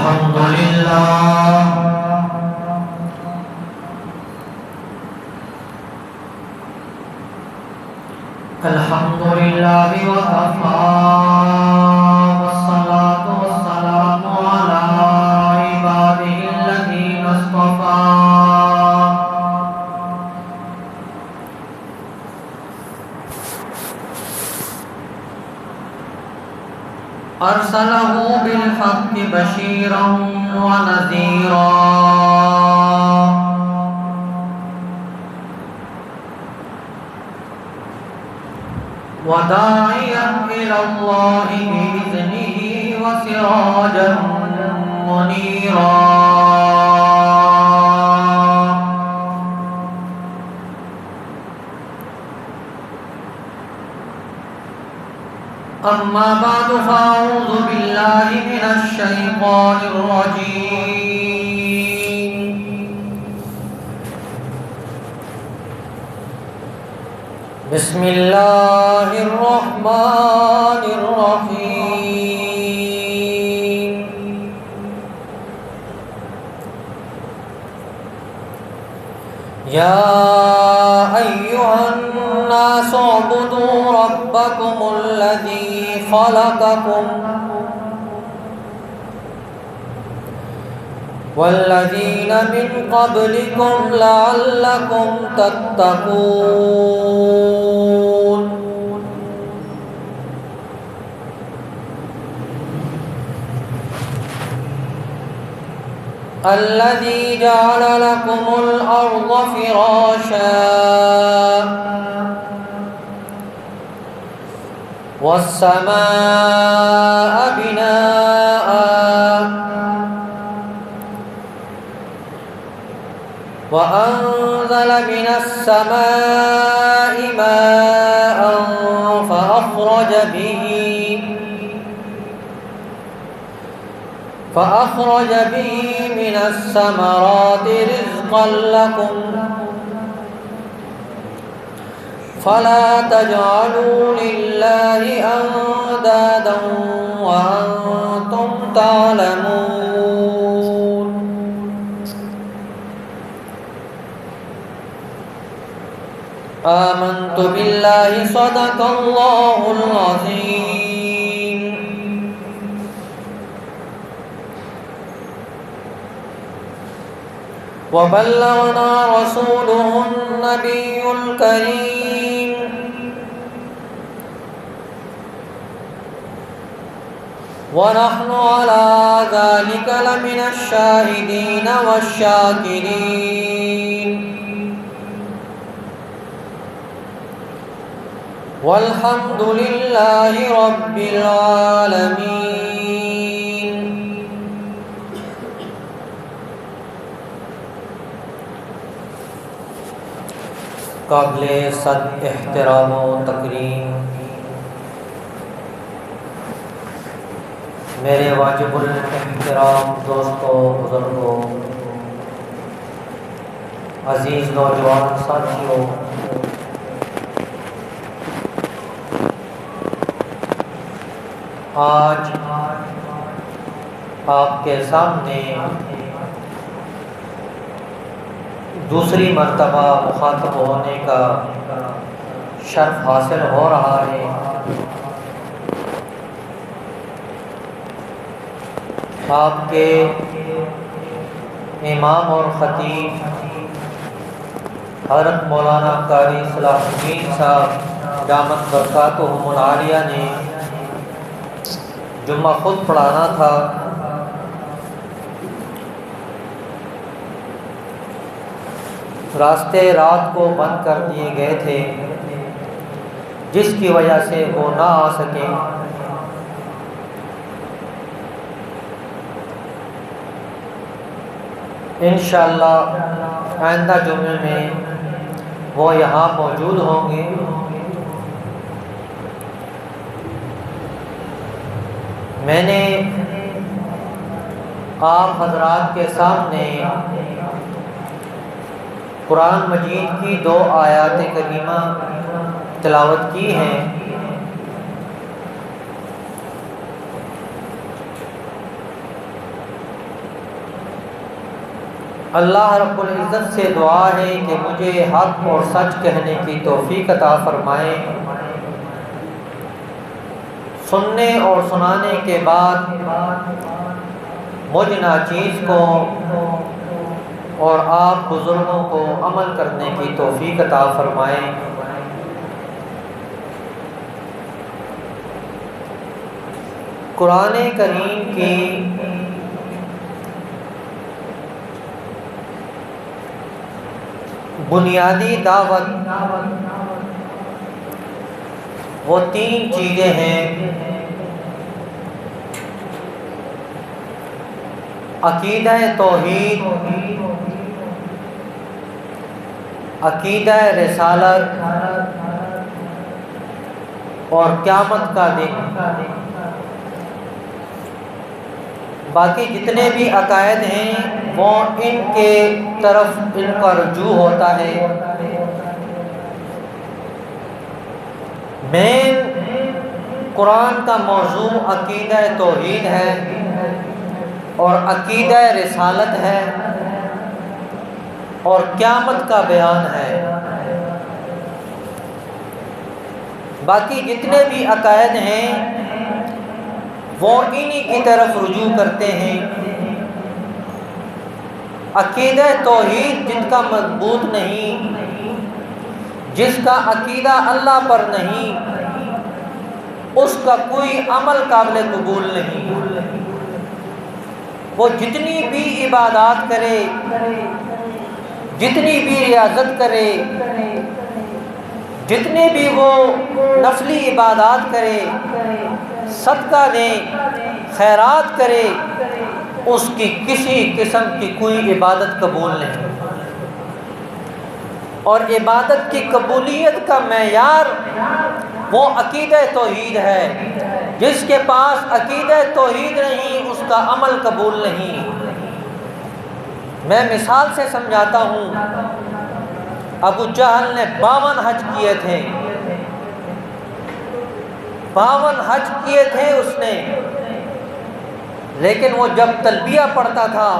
الحمد لله وكفى والصلاة والسلام على عباده الذين اصطفى أرسله بالحق بشيرا ونذيرا وداعيا إلى الله بإذنه وسراجا منيرا أما بعد فأعوذ بالله من الشيطان الرجيم بسم الله الرحمن الرحيم يا أيها الناس اعبدوا ربكم الذي خلقكم والذين من قبلكم لعلكم تتقون الذي جعل لكم الأرض فراشا والسماء بناء وأنزل من السماء ماء فأخرج به من الثمرات رزقا لكم فلا تجعلوا لله أندادا وأنتم تعلمون آمنت بالله صدق الله العظيم وبلغنا رسوله النبي الكريم ونحن على ذلك لمن الشاهدين والشاكرين والحمد لله رب العالمين قابل صد احترام و تکریم میرے واجب الاحترام دوستوں، بزرگوں، عزیز نوجوان ساتھیوں، آج آپ کے سامنے دوسری مرتبہ مخاطب ہونے کا شرف حاصل ہو رہا ہے۔ آپ کے امام اور خطیب حضرت مولانا قاری صلاح الدین صاحب دامت برکاتہم العالیہ نے جمعہ خود پڑھانا تھا، راستے رات کو بند کر دیے گئے تھے، جس کی وجہ سے وہ نہ آ سکے۔ انشاءاللہ آئندہ جمعے میں وہ یہاں موجود ہوں گے۔ میں نے آپ حضرات کے سامنے قرآن مجید کی 2 آیات کریمہ تلاوت کی ہیں۔ اللہ رب العزت سے دعا ہے کہ مجھے حق اور سچ کہنے کی توفیق عطا فرمائے، سننے اور سنانے کے بعد مجھ ناچیز کو اور آپ بزرگوں کو عمل کرنے کی توفیق عطا فرمائے۔ قرآن کریم کی بنیادی دعوت وہ تین چیزیں ہیں: عقیدہ توحید، عقیدہ رسالت اور قیامت کا دن۔ باقی جتنے بھی عقائد ہیں وہ ان کے طرف ان کا رجوع ہوتا ہے۔ مین قرآن کا موضوع عقیدہ توحید ہے اور عقیدہ رسالت ہے اور قیامت کا بیان ہے۔ باقی جتنے بھی عقائد ہیں وہ انہی کی طرف رجوع کرتے ہیں۔ عقیدہ توحید جن کا مضبوط نہیں، جس کا عقیدہ اللہ پر نہیں، اس کا کوئی عمل قابل قبول نہیں۔ وہ جتنی بھی عبادات کرے، جتنی بھی ریاضت کرے، جتنے بھی وہ نفلی عبادات کرے، صدقہ دے، خیرات کرے، اس کی کسی قسم کی کوئی عبادت قبول نہیں۔ اور عبادت کی قبولیت کا معیار وہ عقیدہ توحید ہے۔ جس کے پاس عقیدہ توحید نہیں، اس کا عمل قبول نہیں۔ میں مثال سے سمجھاتا ہوں۔ ابو جہل نے 52 حج کیے تھے، 52 حج کیے تھے اس نے، لیکن وہ جب تلبیہ پڑھتا تھا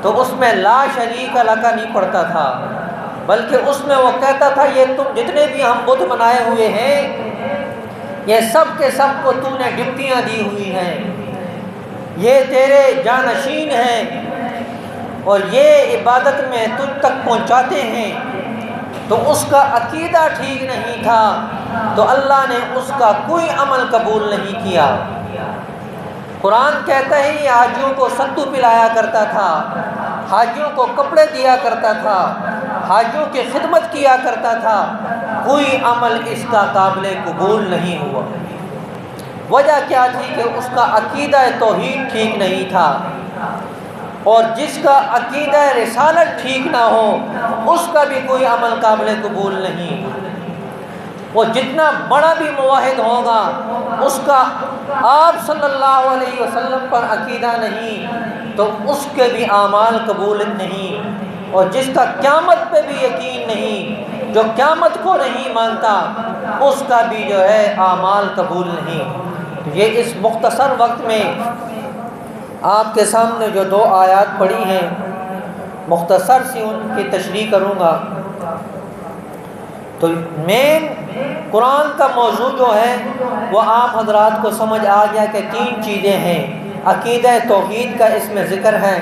تو اس میں لا شریک لک نہیں پڑھتا تھا، بلکہ اس میں وہ کہتا تھا یہ تم جتنے بھی ہم بت بنائے ہوئے ہیں یہ سب کے سب کو تو نے ڈپٹیاں دی ہوئی ہیں، یہ تیرے جانشین ہیں اور یہ عبادت میں تجھ تک پہنچاتے ہیں۔ تو اس کا عقیدہ ٹھیک نہیں تھا تو اللہ نے اس کا کوئی عمل قبول نہیں کیا۔ قرآن کہتا ہے یہ حاجیوں کو ستو پلایا کرتا تھا، حاجیوں کو کپڑے دیا کرتا تھا، حاجیوں کی خدمت کیا کرتا تھا، کوئی عمل اس کا قابل قبول نہیں ہوا۔ وجہ کیا تھی کہ اس کا عقیدہ توحید ٹھیک نہیں تھا، اور جس کا عقیدہ رسالت ٹھیک نہ ہو اس کا بھی کوئی عمل قابل قبول نہیں۔ وہ جتنا بڑا بھی موحد ہوگا، اس کا آپ صلی اللہ علیہ وسلم پر عقیدہ نہیں تو اس کے بھی اعمال قبول نہیں۔ اور جس کا قیامت پہ بھی یقین نہیں، جو قیامت کو نہیں مانتا، اس کا بھی جو ہے اعمال قبول نہیں۔ یہ اس مختصر وقت میں آپ کے سامنے جو 2 آیات پڑھی ہیں، مختصر سی ان کی تشریح کروں گا۔ تو مین قرآن کا موضوع جو ہے وہ آپ حضرات کو سمجھ آ گیا کہ 3 چیزیں ہیں۔ عقیدہ توحید کا اس میں ذکر ہے،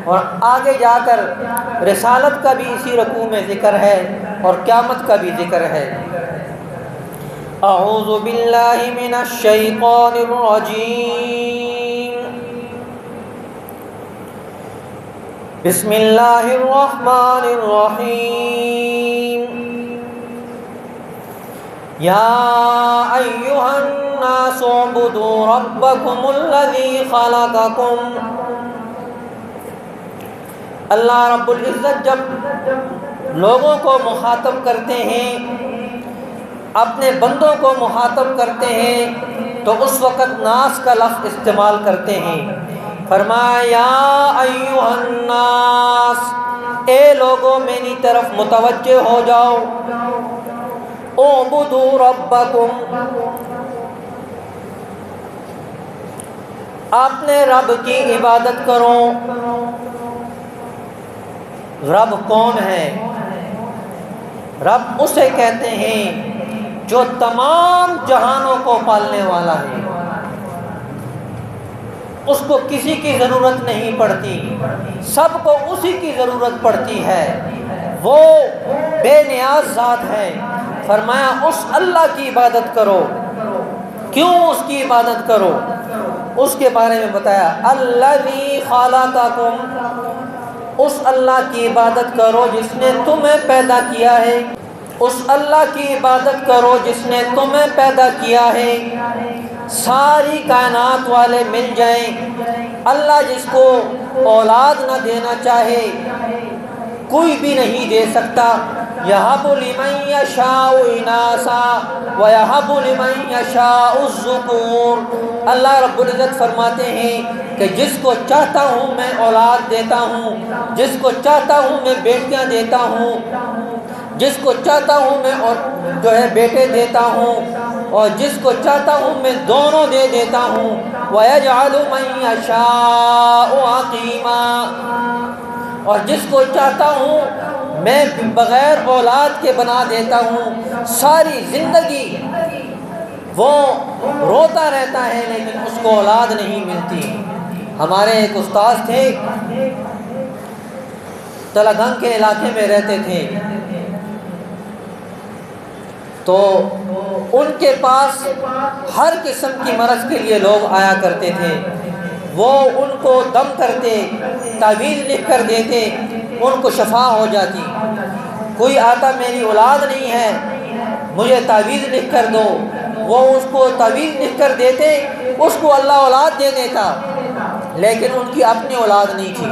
اور آگے جا کر رسالت کا بھی اسی رکوع میں ذکر ہے، اور قیامت کا بھی ذکر ہے۔ اعوذ باللہ من الشیطان الرجیم، بسم اللہ الرحمن الرحیم۔ یا ایہا الناس اعبدوا ربکم الذی خلقکم۔ اللہ رب العزت جب لوگوں کو مخاطب کرتے ہیں، اپنے بندوں کو مخاطب کرتے ہیں، تو اس وقت ناس کا لفظ استعمال کرتے ہیں۔ فرمایا یا ایھا الناس، اے لوگوں میری طرف متوجہ ہو جاؤ، اعبدوا ربکم، اپنے رب کی عبادت کرو۔ رب کون ہے؟ رب اسے کہتے ہیں جو تمام جہانوں کو پالنے والا ہے، اس کو کسی کی ضرورت نہیں پڑتی، سب کو اسی کی ضرورت پڑتی ہے، وہ بے نیاز ذات ہے۔ فرمایا اس اللہ کی عبادت کرو۔ کیوں اس کی عبادت کرو؟ اس کے بارے میں بتایا، الذی خلقکم، اس اللہ کی عبادت کرو جس نے تمہیں پیدا کیا ہے، اس اللہ کی عبادت کرو جس نے تمہیں پیدا کیا ہے۔ ساری کائنات والے مل جائیں، اللہ جس کو اولاد نہ دینا چاہے کوئی بھی نہیں دے سکتا۔ یہب لمن یشاء اناثا ویہب لمن یشاء الذکور، اللہ رب العزت فرماتے ہیں کہ جس کو چاہتا ہوں میں اولاد دیتا ہوں، جس کو چاہتا ہوں میں بیٹیاں دیتا ہوں، جس کو چاہتا ہوں میں اور جو ہے بیٹے دیتا ہوں، اور جس کو چاہتا ہوں میں دونوں دے دیتا ہوں۔ وَيَجْعَلُ مَن يَشَاءُ عَقِيمًا، اور جس کو چاہتا ہوں میں بغیر اولاد کے بنا دیتا ہوں۔ ساری زندگی وہ روتا رہتا ہے لیکن اس کو اولاد نہیں ملتی۔ ہمارے ایک استاد تھے، تلگنگ کے علاقے میں رہتے تھے، تو ان کے پاس ہر قسم کی مرض کے لیے لوگ آیا کرتے تھے۔ وہ ان کو دم کرتے، تعویذ لکھ کر دیتے، ان کو شفا ہو جاتی۔ کوئی آتا میری اولاد نہیں ہے مجھے تعویذ لکھ کر دو، وہ اس کو تعویذ لکھ کر دیتے، اس کو اللہ اولاد دے دیتا، لیکن ان کی اپنی اولاد نہیں تھی،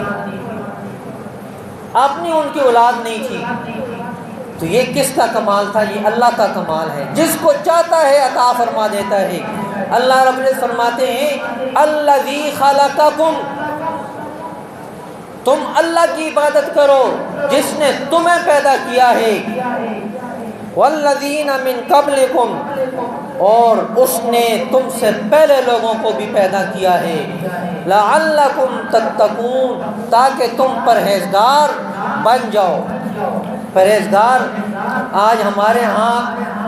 اپنی ان کی اولاد نہیں تھی۔ تو یہ کس کا کمال تھا؟ یہ اللہ کا کمال ہے، جس کو چاہتا ہے عطا فرما دیتا ہے۔ اللہ رب العزت فرماتے ہیں الذی خلقکم، تم اللہ کی عبادت کرو جس نے تمہیں پیدا کیا ہے، والذین من قبلکم، اور اس نے تم سے پہلے لوگوں کو بھی پیدا کیا ہے، لعلکم تتقون، تاکہ تم پرہیزگار بن جاؤ۔ پرہیزگار آج ہمارے ہاں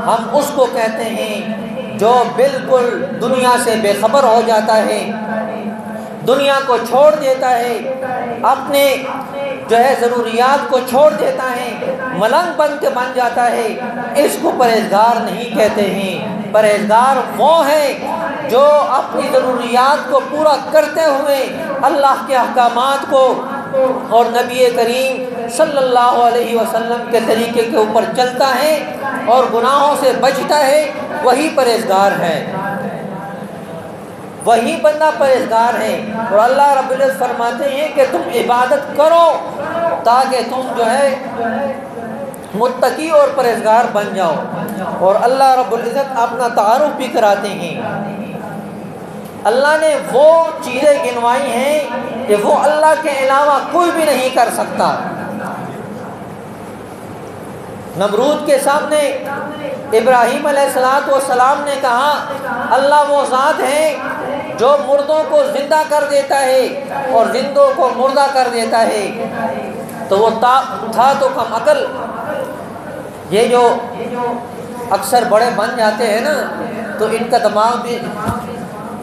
ہم اس کو کہتے ہیں جو بالکل دنیا سے بے خبر ہو جاتا ہے، دنیا کو چھوڑ دیتا ہے، اپنے جو ہے ضروریات کو چھوڑ دیتا ہے، ملنگ بن کے بن جاتا ہے، اس کو پرہیزگار نہیں کہتے ہیں۔ پرہیزگار وہ ہیں جو اپنی ضروریات کو پورا کرتے ہوئے اللہ کے احکامات کو اور نبی کریم صلی اللہ علیہ وسلم کے طریقے کے اوپر چلتا ہے اور گناہوں سے بچتا ہے، وہی پرہیزگار ہے، وہی بندہ پرہیزگار ہے۔ اور اللہ رب العزت فرماتے ہیں کہ تم عبادت کرو تاکہ تم جو ہے متقی اور پرہیزگار بن جاؤ۔ اور اللہ رب العزت اپنا تعارف بھی کراتے ہیں، اللہ نے وہ چیزیں گنوائی ہیں کہ وہ اللہ کے علاوہ کوئی بھی نہیں کر سکتا۔ نمرود کے سامنے ابراہیم علیہ السلام نے کہا اللہ وہ ذات ہے جو مردوں کو زندہ کر دیتا ہے اور زندوں کو مردہ کر دیتا ہے، تو وہ تھا تو کم عقل۔ یہ جو اکثر بڑے بن جاتے ہیں نا تو ان کا دماغ بھی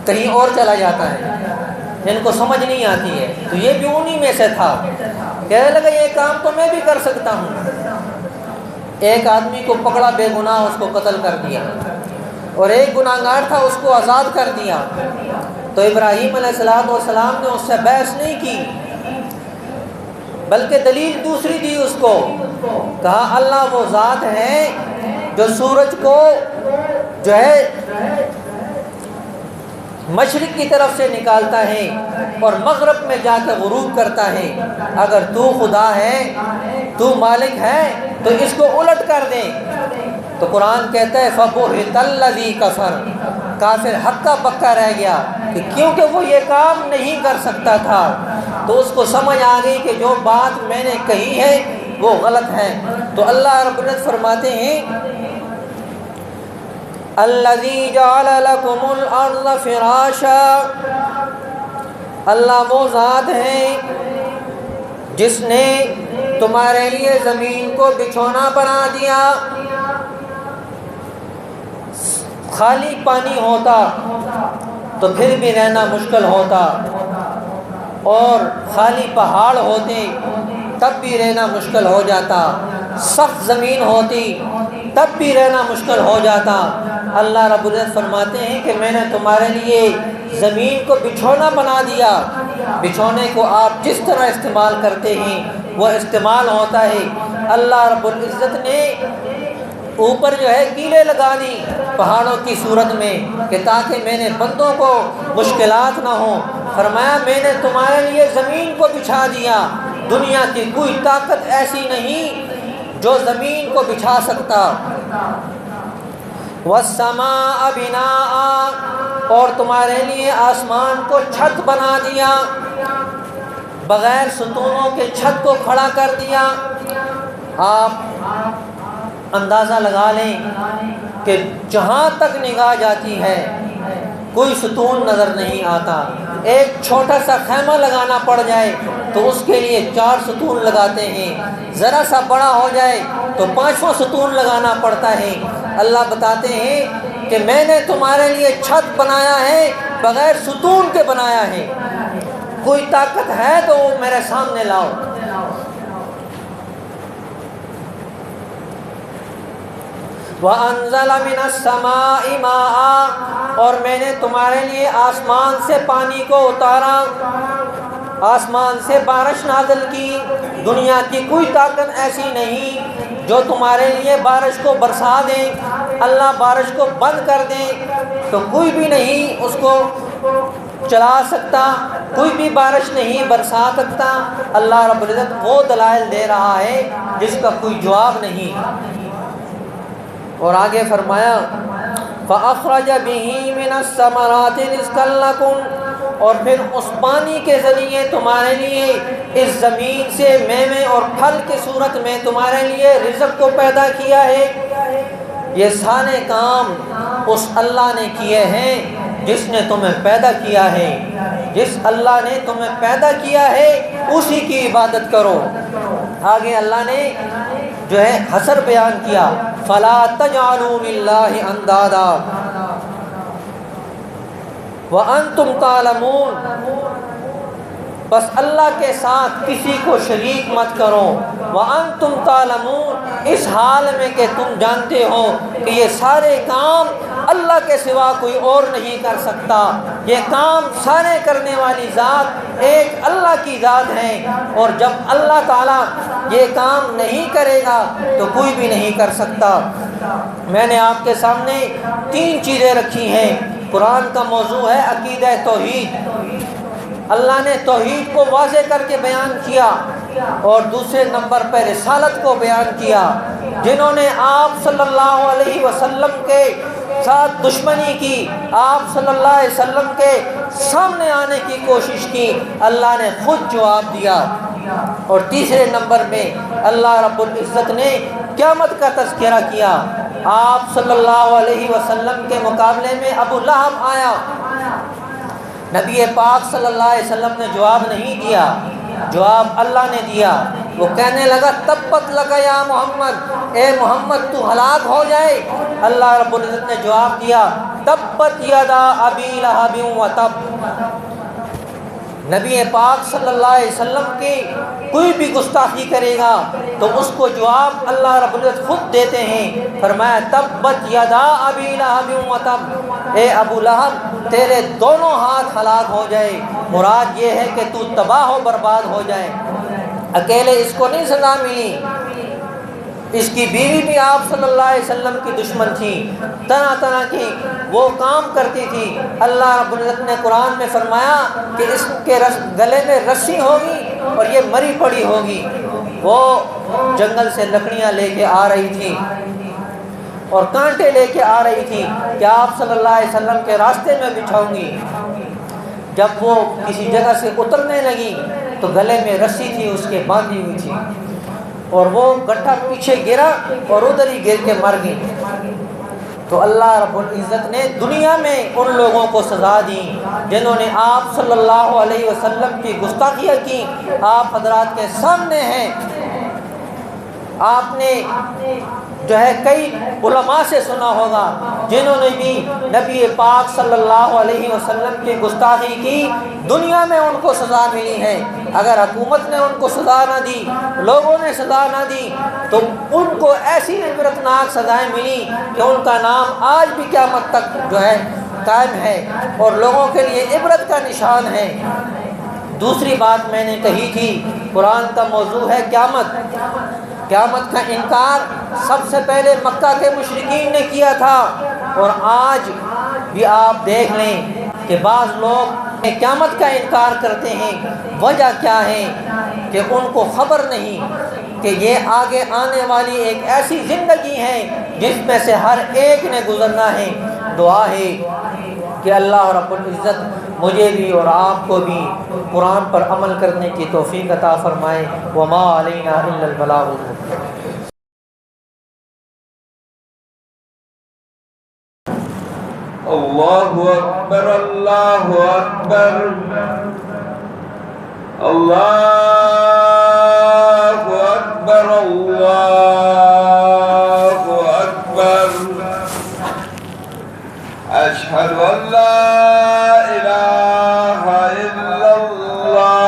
کہیں اور چلا جاتا ہے، ان کو سمجھ نہیں آتی ہے، تو یہ بھی انہی میں سے تھا، کہنے لگا یہ کام تو میں بھی کر سکتا ہوں۔ ایک آدمی کو پکڑا بے گناہ، اس کو قتل کر دیا، اور ایک گناہگار تھا اس کو آزاد کر دیا۔ تو ابراہیم علیہ السلام نے اس سے بحث نہیں کی، بلکہ دلیل دوسری دی اس کو، کہا اللہ وہ ذات ہے جو سورج کو جو ہے مشرق کی طرف سے نکالتا ہے اور مغرب میں جا کے غروب کرتا ہے، اگر تو خدا ہے، تو مالک ہے تو اس کو الٹ کر دے۔ تو قرآن کہتا ہے فَبُهِتَ الَّذِي كَفَرَ، کافر ہکا بکا رہ گیا کہ کیونکہ وہ یہ کام نہیں کر سکتا تھا، تو اس کو سمجھ آ گئی کہ جو بات میں نے کہی ہے وہ غلط ہے۔ تو اللہ رب العزت فرماتے ہیں الذی جعل لکم الارض فراشا، اللہ وہ ذات ہے جس نے تمہارے لیے زمین کو بچھونا بنا دیا، خالی پانی ہوتا تو پھر بھی رہنا مشکل ہوتا، اور خالی پہاڑ ہوتے تب بھی رہنا مشکل ہو جاتا، سخت زمین ہوتی تب بھی رہنا مشکل ہو جاتا۔ اللہ رب العزت فرماتے ہیں کہ میں نے تمہارے لیے زمین کو بچھونا بنا دیا، بچھونے کو آپ جس طرح استعمال کرتے ہیں وہ استعمال ہوتا ہے۔ اللہ رب العزت نے اوپر جو ہے کیلیں لگا دی پہاڑوں کی صورت میں کہ تاکہ میں نے بندوں کو مشکلات نہ ہوں۔ فرمایا میں نے تمہارے لیے زمین کو بچھا دیا، دنیا کی کوئی طاقت ایسی نہیں جو زمین کو بچھا سکتا۔ وَالسَّمَاءَ بِنَاءً، اور تمہارے لیے آسمان کو چھت بنا دیا، بغیر ستونوں کے چھت کو کھڑا کر دیا۔ آپ اندازہ لگا لیں کہ جہاں تک نگاہ جاتی ہے کوئی ستون نظر نہیں آتا، ایک چھوٹا سا خیمہ لگانا پڑ جائے تو اس کے لیے 4 ستون لگاتے ہیں، ذرا سا بڑا ہو جائے تو 5واں ستون لگانا پڑتا ہے۔ اللہ بتاتے ہیں کہ میں نے تمہارے لیے چھت بنایا ہے، بغیر ستون کے بنایا ہے، کوئی طاقت ہے تو وہ میرے سامنے لاؤ۔ وَأَنزَلَ مِنَ السَّمَاءِ مَاءً، اور میں نے تمہارے لیے آسمان سے پانی کو اتارا، آسمان سے بارش نازل کی۔ دنیا کی کوئی طاقت ایسی نہیں جو تمہارے لیے بارش کو برسا دے۔ اللہ بارش کو بند کر دے تو کوئی بھی نہیں اس کو چلا سکتا، کوئی بھی بارش نہیں برسا سکتا۔ اللہ رب العزت وہ دلائل دے رہا ہے جس کا کوئی جواب نہیں۔ اور آگے فرمایا فَأَخْرَجَ بِهِ مِنَ الثَّمَرَاتِ رِزْقًا لَكُمْ، اور پھر اس پانی کے ذریعے تمہارے لیے اس زمین سے میوے اور پھل کی صورت میں تمہارے لیے رزق کو پیدا کیا ہے۔ یہ سارے کام اس اللہ نے کیے ہیں جس نے تمہیں پیدا کیا ہے۔ جس اللہ نے تمہیں پیدا کیا ہے اسی کی عبادت کرو۔ آگے اللہ نے جو ہے حصر بیان کیا، فَلَا تَجْعَلُوا لِلَّهِ أَنْدَادًا وَأَنْتُمْ تَعْلَمُونَ، بس اللہ کے ساتھ کسی کو شریک مت کرو۔ وَأَنْتُمْ تَعْلَمُونَ، اس حال میں کہ تم جانتے ہو کہ یہ سارے کام اللہ کے سوا کوئی اور نہیں کر سکتا، یہ کام سارے کرنے والی ذات ایک اللہ کی ذات ہے، اور جب اللہ تعالیٰ یہ کام نہیں کرے گا تو کوئی بھی نہیں کر سکتا۔ میں نے آپ کے سامنے 3 چیزیں رکھی ہیں۔ قرآن کا موضوع ہے عقیدہ توحید، اللہ نے توحید کو واضح کر کے بیان کیا، اور دوسرے نمبر پہ رسالت کو بیان کیا۔ جنہوں نے آپ صلی اللہ علیہ وسلم کے ساتھ دشمنی کی، آپ صلی اللہ علیہ وسلم کے سامنے آنے کی کوشش کی، اللہ نے خود جواب دیا۔ اور تیسرے نمبر میں اللہ رب العزت نے قیامت کا تذکرہ کیا۔ آپ صلی اللہ علیہ وسلم کے مقابلے میں ابو لہب آیا، نبی پاک صلی اللہ علیہ وسلم نے جواب نہیں دیا، جواب اللہ نے دیا۔ وہ کہنے لگا تبت لک یا محمد، اے محمد تو ہلاک ہو جائے۔ اللہ رب العزت نے جواب دیا تبت یدا ابی لہب وتب۔ نبی پاک صلی اللہ علیہ وسلم کی کوئی بھی گستاخی کرے گا تو اس کو جواب اللہ رب العزت خود دیتے ہیں۔ فرمایا تبت یدا ابی لہب وتب، اے ابو لہب تیرے دونوں ہاتھ ہلاک ہو جائے۔ مراد یہ ہے کہ تو تباہ و برباد ہو جائے۔ اکیلے اس کو نہیں سزا ملی، اس کی بیوی بھی آپ صلی اللہ علیہ وسلم کی دشمن تھی، طرح طرح کی وہ کام کرتی تھی۔ اللہ رب العزت نے قرآن میں فرمایا کہ اس کے گلے میں رسی ہوگی اور یہ مری پڑی ہوگی۔ وہ جنگل سے لکڑیاں لے کے آ رہی تھی اور کانٹے لے کے آ رہی تھی کہ آپ صلی اللہ علیہ وسلم کے راستے میں بچھاؤں گی۔ جب وہ کسی جگہ سے اترنے لگی تو گلے میں رسی تھی اس کے باندھی ہوئی تھی، اور وہ گٹھا پیچھے گرا اور ادھر ہی گر کے مر گئی۔ تو اللہ رب العزت نے دنیا میں ان لوگوں کو سزا دی جنہوں نے آپ صلی اللہ علیہ وسلم کی گستاخیاں کی۔ آپ حضرات کے سامنے ہیں آپ نے جو ہے کئی علماء سے سنا ہوگا جنہوں نے بھی نبی پاک صلی اللہ علیہ وسلم کی گستاخی کی، دنیا میں ان کو سزا ملی ہے۔ اگر حکومت نے ان کو سزا نہ دی، لوگوں نے سزا نہ دی، تو ان کو ایسی عبرتناک سزائیں ملی کہ ان کا نام آج بھی قیامت تک جو ہے قائم ہے اور لوگوں کے لیے عبرت کا نشان ہے۔ دوسری بات میں نے کہی تھی، قرآن کا موضوع ہے قیامت۔ قیامت کا انکار سب سے پہلے مکہ کے مشرکین نے کیا تھا، اور آج بھی آپ دیکھ لیں کہ بعض لوگ قیامت کا انکار کرتے ہیں۔ وجہ کیا ہے؟ کہ ان کو خبر نہیں کہ یہ آگے آنے والی ایک ایسی زندگی ہے جس میں سے ہر ایک نے گزرنا ہے۔ دعا ہے کہ اللہ رب العزت مجھے بھی اور آپ کو بھی قرآن پر عمل کرنے کی توفیق عطا فرمائے۔ وما علینا الا البلاغ المبین۔ اللہ اکبر، اللہ اکبر، اللہ اکبر، اللہ اکبر۔ اشہد ان لا الہ الا اللہ،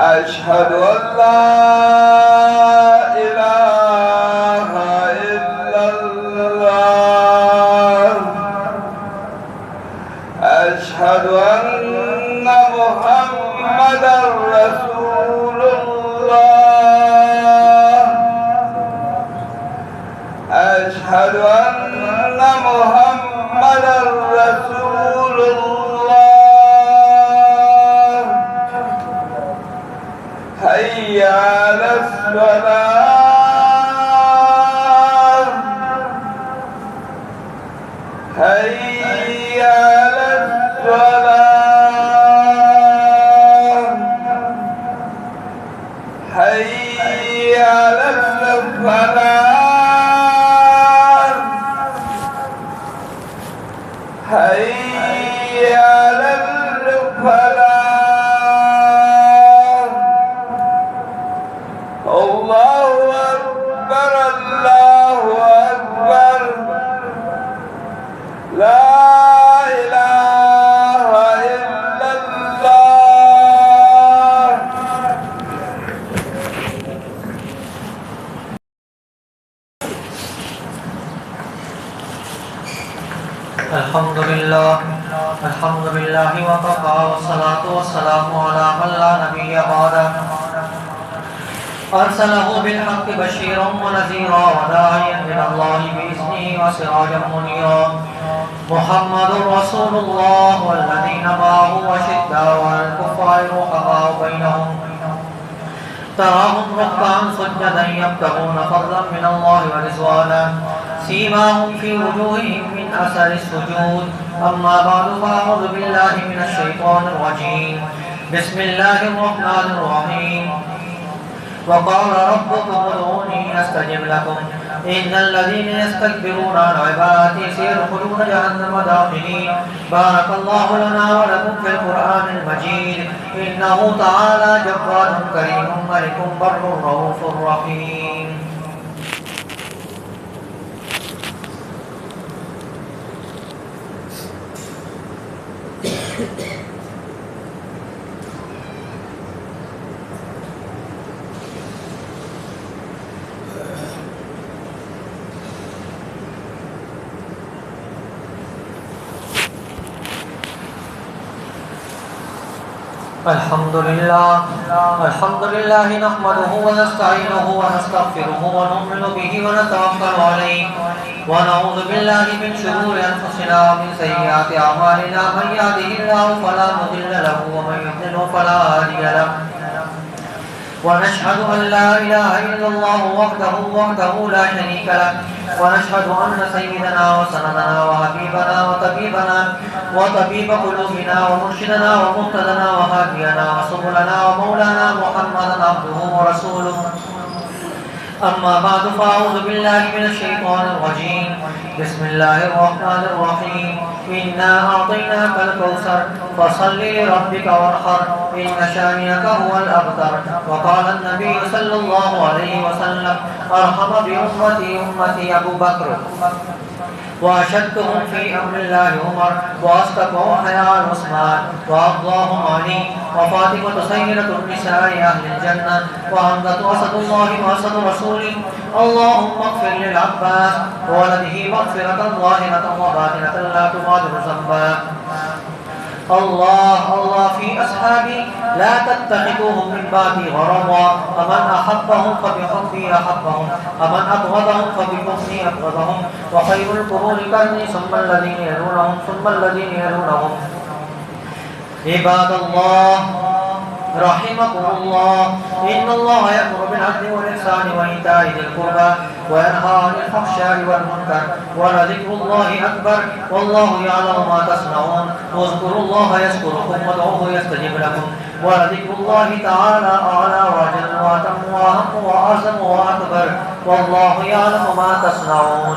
اشہد ان لا اشہد ان محمد رسول اللہ، اشہد ان محمد رسول اللہ۔ حی علی الصلاۃ، حی علی الصلاۃ، حی علی الفلاح، حی علی الفلاح۔ اللہ اکبر، اللہ اکبر، لا الہ الا اللہ۔ الحمد للہ وکفی والصلاۃ والسلام علی من لا نبی بعدہ، ارسلہ بالحق بشیرا ونذیرا وداعیا الی اللہ باذنہ وسراجا منیرا۔ محمد رسول اللہ والذین معہ اشداء علی الکفار رحماء بینہم، تراہم رکعا سجدا یبتغون فضلا من اللہ ورضوانا، سیماہم فی وجوہہم من اثر السجود۔ اما بعد فاعوذ باللہ من الشیطان الرجیم، بسم اللہ الرحمن الرحیم۔ وقال ربكم ادعوني استجب لكم ان الذين يستكبرون عن عبادتي سيدخلون جهنم داخلين۔ بارك الله لنا ولكم في القرآن المجيد، انه تعالى جبار كريم ملك بر رؤوف رحيم۔ الحمد للہ نحمده ونستعینه ونستغفره ونؤمن به ونتوکل علیہ ونعوذ باللہ من شرور انفسنا ومن سیئات اعمالنا، من یهده اللہ فلا مضل له ومن یضلل فلا ہادی له، ونشهد ان لا اله الا الله وحده لا شريك له، ونشهد ان سيدنا وسندنا وحبيبنا وطبيب قلوبنا ومرشدنا ومقتدنا وهادينا وسبلنا ومولانا محمدا عبده ورسوله، أما بعد فأعوذ بالله من الشيطان الرجيم بسم الله الرحمن الرحيم إنا أعطيناك الكوثر فصل لربك وانحر إن شانئك هو الأبتر. وقال النبي صلى الله عليه وسلم أرحم بأمتي أمتي أبو بكر وأشدهم في أمر الله عمر وأصدقهم حياء عثمان وأفضاهم علي وفاطمة سيدة النساء أهل الجنة وحمزة أسد الله وأسد رسوله. اللهم اغفر للعباس وولده مغفرة ظاهرة وباطنة لا تغادر ذنبا. الله في أصحابي لا تتخذوهم من بعدي غرضا فمن أحبهم فبحبي أحبهم ومن أبغضهم فبحبي أبغضهم وخير القرون قرني ثم الذين يلونهم ثم الذين يلونهم. عباد الله رحمكم الله إن الله يأمر بالعدل والإحسان وإيتاء ذي القربى وينهى عن الفحشاء والمنكر ولذكر الله أكبر والله يعلم ما تصنعون. واذكروا الله يذكركم وادعوه يستجب لكم ولذكر الله تعالى أعلى وأجل وأتم وأهم وأعظم وأكبر والله يعلم ما تصنعون.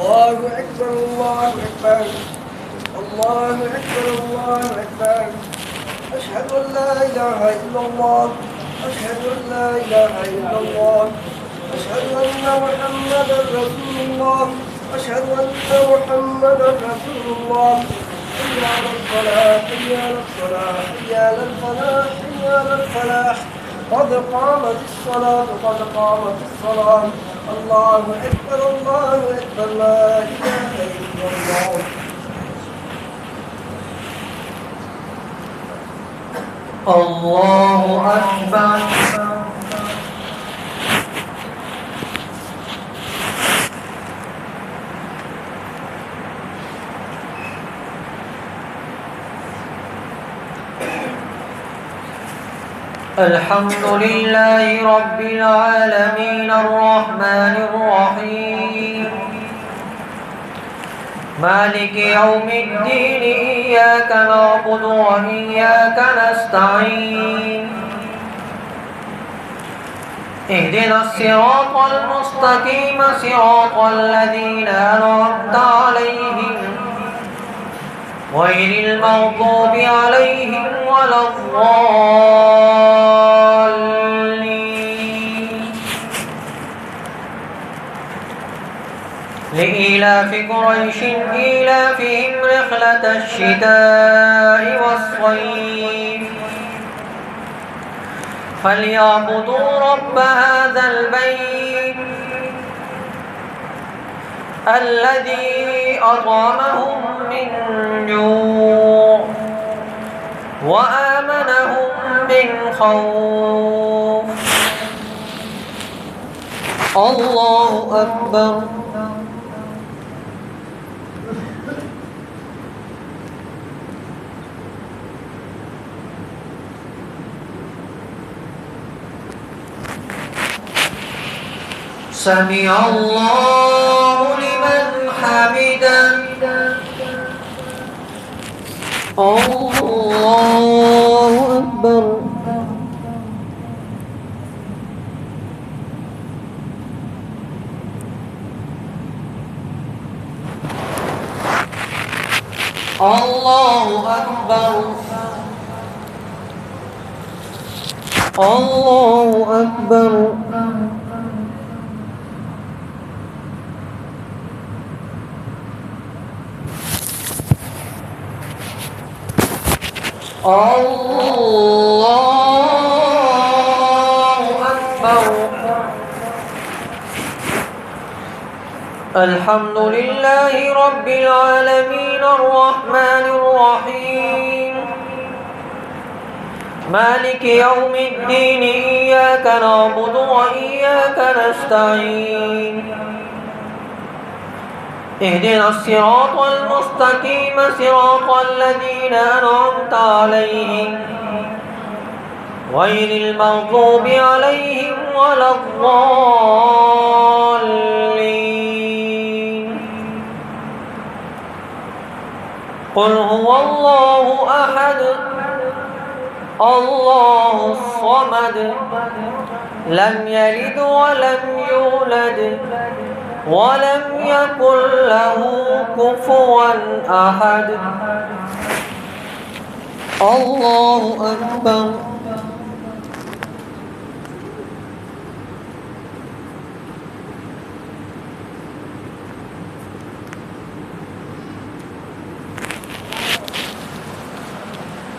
الله أكبر الله أكبر الله أكبر الله أكبر. أشهد أن لا إله إلا الله أشهد أن لا إله إلا الله أشهد أن محمدا رسول الله أشهد أن محمدا رسول الله. حي على الصلاة حي على الصلاة حي على الفلاح حي على الفلاح. قد قامت الصلاة قد قامت الصلاة. الله أكبر الله أكبر لا إله إلا الله. الله أكبر. الحمد لله رب العالمين الرحمن الرحيم مالك يوم الدين إياك نعبد وإياك نستعين اهدنا الصراط المستقيم صراط الذين أنعمت عليهم غير المغضوب عليهم ولا الضالين. لإيلاف قريش إيلافهم رحلة الشتاء والصيف فليعبدوا رب هذا البيت الذي أطعمهم من جوع وآمنهم من خوف. الله أكبر. سمع الله لمن حمده. الله أكبر. الله أكبر. الله أكبر. الله أكبر. الحمد لله رب العالمين الرحمن الرحيم مالك يوم الدين إياك نعبد وإياك نستعين اهدنا الصراط المستقيم صراط الذين أنعمت عليهم غير المغضوب عليهم ولا الضالين. قل هو الله أحد الله الصمد لم يلد ولم يولد ولم يكن له كفوا أحد الله أكبر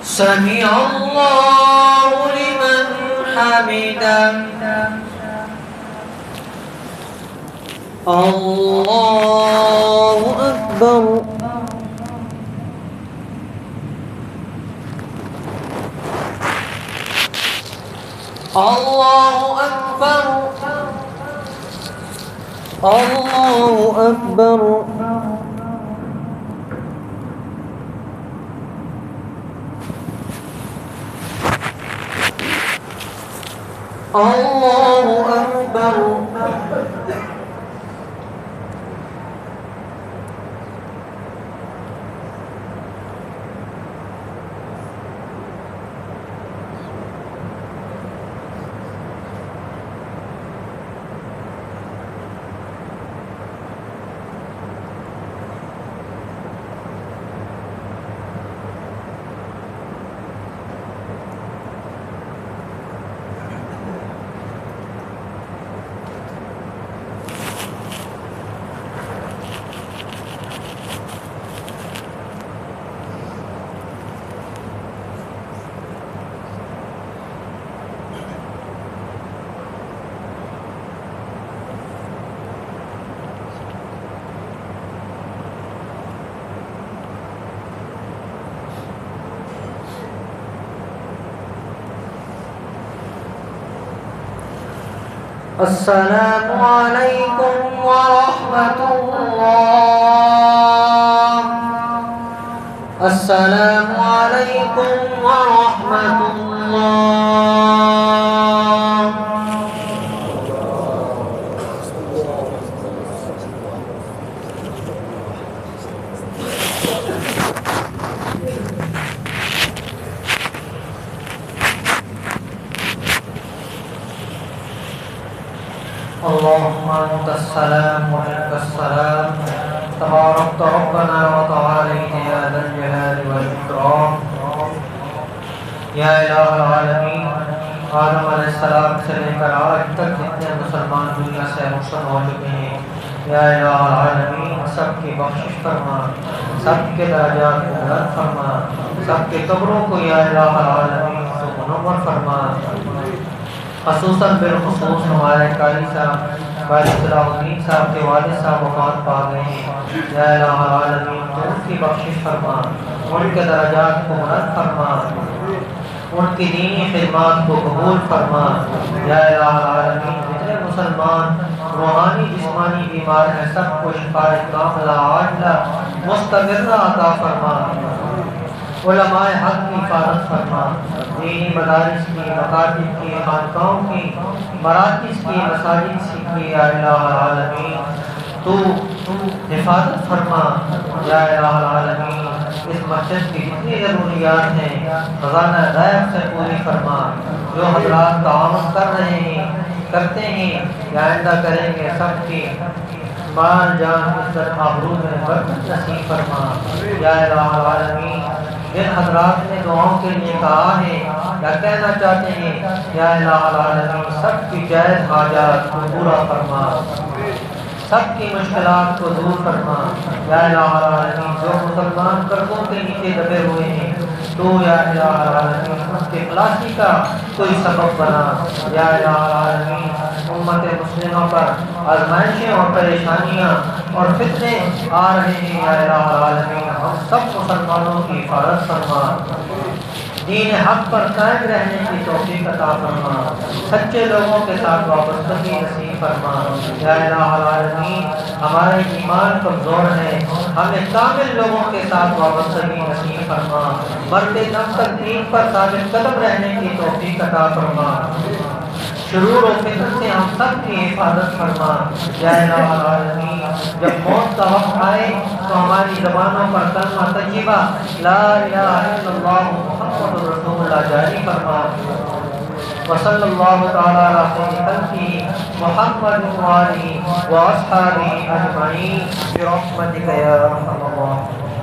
سمع الله لمن حمده الله أكبر الله أكبر الله أكبر الله أكبر السلام عليكم ورحمة الله السلام عليكم ورحمة الله اللهم أنت السلام ومنك السلام تباركت ربنا وتعاليت يا ذا الجلال والإكرام یا الہ العالمین آدم علیہ السلام سے لے کر آج تک جتنے مسلمان دنیا سے رخصت ہو چکے ہیں یا الہ العالمین سب کی بخشش فرما سب کے درجات کو بلند فرما سب کے قبروں کو یا الہ العالمین سے منور فرما خصوصاً بالخصوص ہمارے قاری صاحب قاری صلاح الدین صاحب کے والد صاحب وفات پا گئے ہیں یا الہ العالمین تو ان کی بخشش فرما ان کے درجات کو بلند فرما ان کی دینی خدمات کو قبول فرما یا الہ العالمین جتنے مسلمان روحانی جسمانی بیمار ہیں سب کو شفاء کاملہ عاجلہ مستمرہ عطا فرما علماء حق کی حفاظت فرما دینی مدارس کی مکاتب کی خانقاہوں کی مراکز کی مساجد کی یا الہ العالمین تو حفاظت فرما یا الہ العالمین اس مسجد کی جتنی ضروریات ہیں خزانہ غیب سے پوری فرما جو حضرات تعاون کر رہے ہیں کرتے ہیں یا آئندہ کریں گے سب کی مال جان عزت آبرو میں برکت نصیب فرما یا الہ العالمین جن حضرات نے دعاؤں کے لیے کہا ہے یا کہنا چاہتے ہیں یا الہ العالمین سب کی جائز حاجات کو پورا فرما سب کی مشکلات کو دور فرما یا الہ العالمین جو مسلمان قرضوں کے نیچے دبے ہوئے ہیں تو یا الہ العالمین ان کے خلاصی کا کوئی سبب بنا یا الہ العالمین امت مسلمہ پر آزمائشیں اور پریشانیاں اور فتنے آ رہے ہیں یا الہ العالمین ہم سب مسلمانوں کی حفاظت فرما دین حق پر قائم رہنے کی توفیق عطا فرما سچے لوگوں کے ساتھ وابستگی نصیب فرما یا الہ العالمین ہمارے ایمان کمزور ہے ہمیں کامل لوگوں کے ساتھ وابستگی نصیب فرما مرتے دم تک دین پر ثابت قدم رہنے کی توفیق عطا فرما شرور و فتن سے ہم سب کی حفاظت فرما یا الہ العالمین جب موت کا وقت آئے تو ہماری زبانوں پر کلمہ طیبہ لا الہ الا اللہ محمد رسول اللہ جاری فرما۔ وصلی اللہ تعالی علی خیر خلقہ محمد وآلہ واصحابہ اجمعین برحمتک یا ارحم الراحمین۔